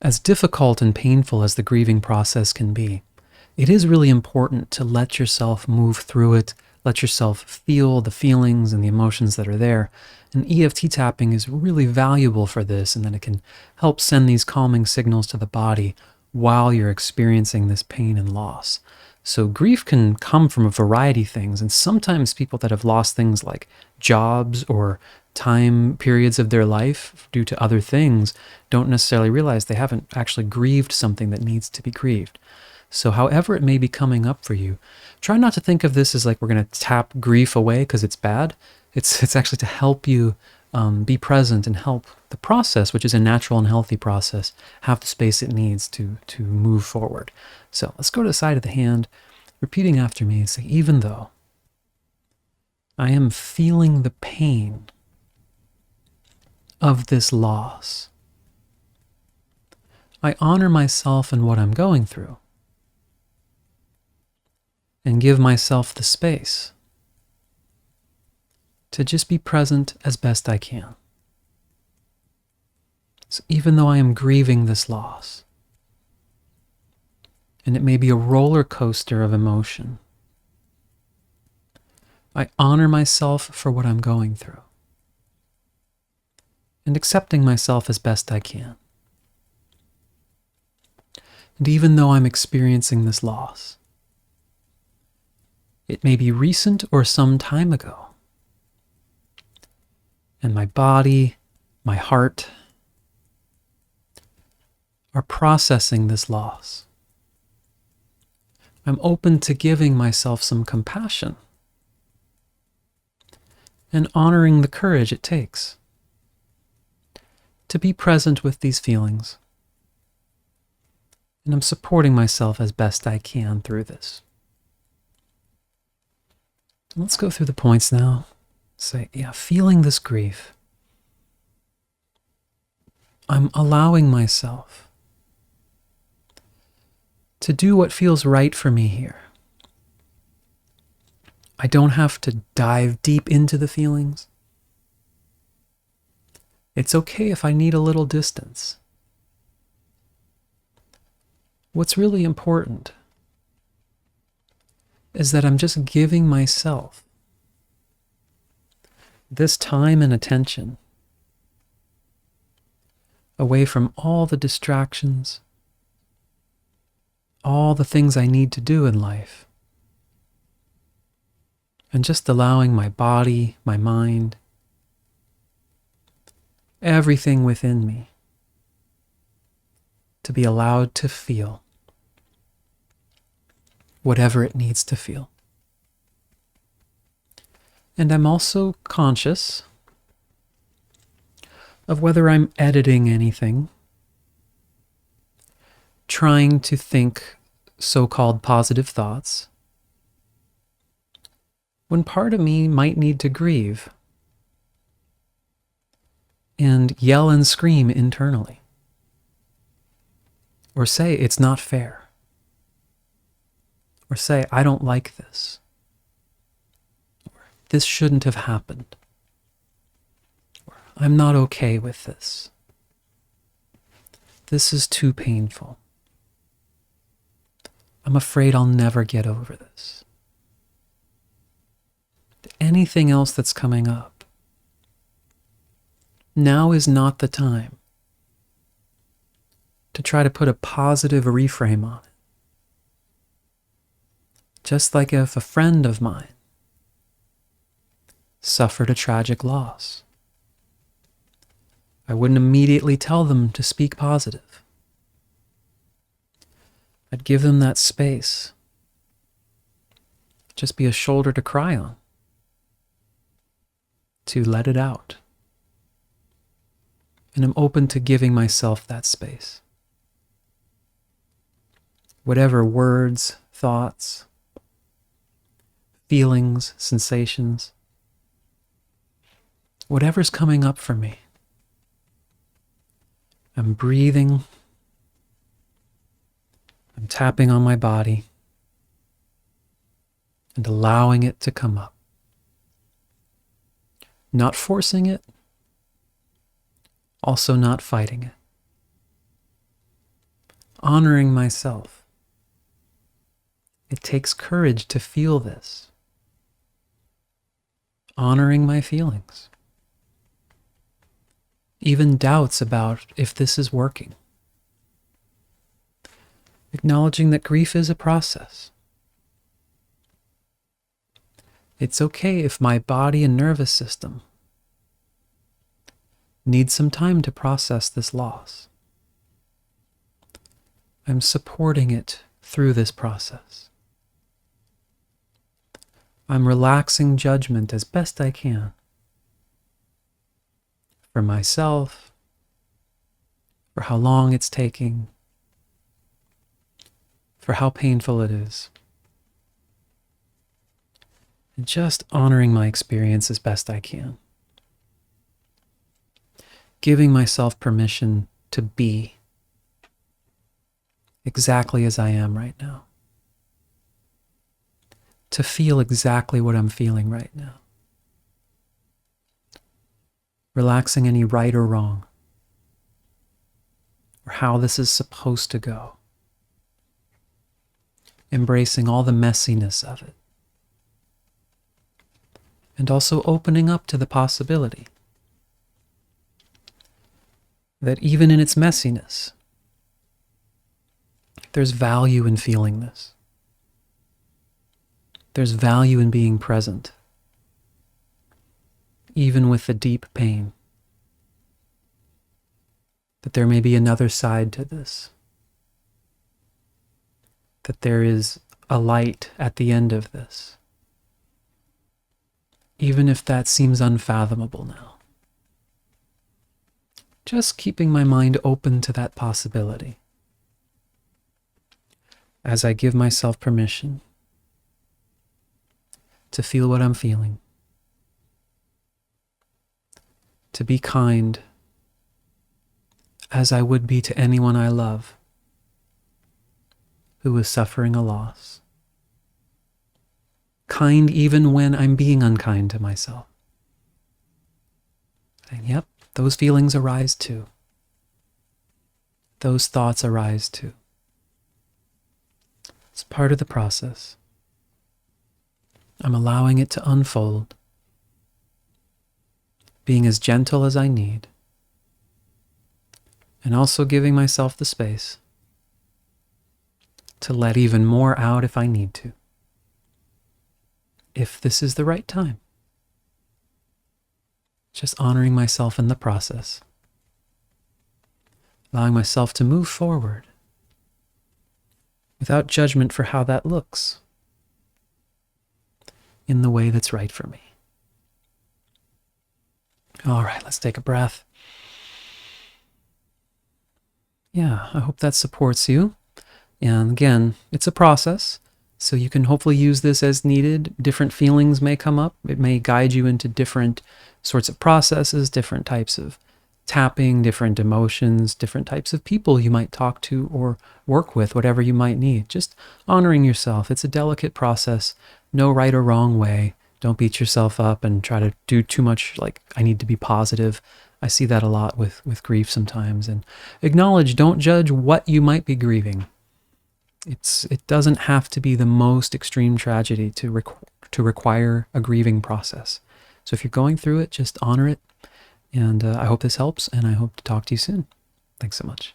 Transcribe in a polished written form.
As difficult and painful as the grieving process can be, it is really important to let yourself move through it, let yourself feel the feelings and the emotions that are there. And EFT tapping is really valuable for this, and then it can help send these calming signals to the body while you're experiencing this pain and loss. So grief can come from a variety of things, and sometimes people that have lost things like jobs or time periods of their life due to other things don't necessarily realize they haven't actually grieved something that needs to be grieved. So however it may be coming up for you, try not to think of this as like we're going to tap grief away because it's bad. It's actually to help you be present and help the process, which is a natural and healthy process, have the space it needs to move forward. So let's go to the side of the hand, repeating after me. Say, even though I am feeling the pain of this loss, I honor myself and what I'm going through, and give myself the space to just be present as best I can. So even though I am grieving this loss, and it may be a roller coaster of emotion, I honor myself for what I'm going through, and accepting myself as best I can. And even though I'm experiencing this loss, it may be recent or some time ago, and my body, my heart are processing this loss. I'm open to giving myself some compassion and honoring the courage it takes to be present with these feelings. And I'm supporting myself as best I can through this. Let's go through the points now. Say, yeah, feeling this grief, I'm allowing myself to do what feels right for me here. I don't have to dive deep into the feelings. It's okay if I need a little distance. What's really important is that I'm just giving myself this time and attention away from all the distractions, all the things I need to do in life, and just allowing my body, my mind, everything within me to be allowed to feel whatever it needs to feel. And I'm also conscious of whether I'm editing anything, trying to think so-called positive thoughts, when part of me might need to grieve and yell and scream internally, or say it's not fair, or say I don't like this, or this shouldn't have happened, or I'm not okay with this. This is too painful. I'm afraid I'll never get over this. Anything else that's coming up, now is not the time to try to put a positive reframe on it. Just like if a friend of mine suffered a tragic loss, I wouldn't immediately tell them to speak positive. I'd give them that space, just be a shoulder to cry on, to let it out. And I'm open to giving myself that space. Whatever words, thoughts, feelings, sensations, whatever's coming up for me, I'm breathing, I'm tapping on my body, and allowing it to come up. Not forcing it, also not fighting it. honoring myself. It takes courage to feel this. Honoring my feelings. Even doubts about if this is working. Acknowledging that grief is a process. It's okay if my body and nervous system need some time to process this loss. I'm supporting it through this process. I'm relaxing judgment as best I can for myself, for how long it's taking, for how painful it is. And just honoring my experience as best I can. Giving myself permission to be exactly as I am right now. To feel exactly what I'm feeling right now. Relaxing any right or wrong, or how this is supposed to go. Embracing all the messiness of it. And also opening up to the possibility that even in its messiness, there's value in feeling this. There's value in being present, even with the deep pain. That there may be another side to this. That there is a light at the end of this. Even if that seems unfathomable now. Just keeping my mind open to that possibility. As I give myself permission to feel what I'm feeling. To be kind as I would be to anyone I love who is suffering a loss. Kind even when I'm being unkind to myself. And yep, those feelings arise too. Those thoughts arise too. It's part of the process. I'm allowing it to unfold, being as gentle as I need, and also giving myself the space to let even more out if I need to, if this is the right time. Just honoring myself in the process, allowing myself to move forward without judgment for how that looks, in the way that's right for me. All right, let's take a breath. Yeah, I hope that supports you. And again, it's a process, so you can hopefully use this as needed. Different feelings may come up. It may guide you into different sorts of processes, different types of tapping, different emotions, different types of people you might talk to or work with, whatever you might need. Just honoring yourself. It's a delicate process. No right or wrong way. Don't beat yourself up and try to do too much like, I need to be positive. I see that a lot with grief sometimes. And acknowledge, don't judge what you might be grieving. It doesn't have to be the most extreme tragedy to require a grieving process. So if you're going through it, just honor it. And I hope this helps, and I hope to talk to you soon. Thanks so much.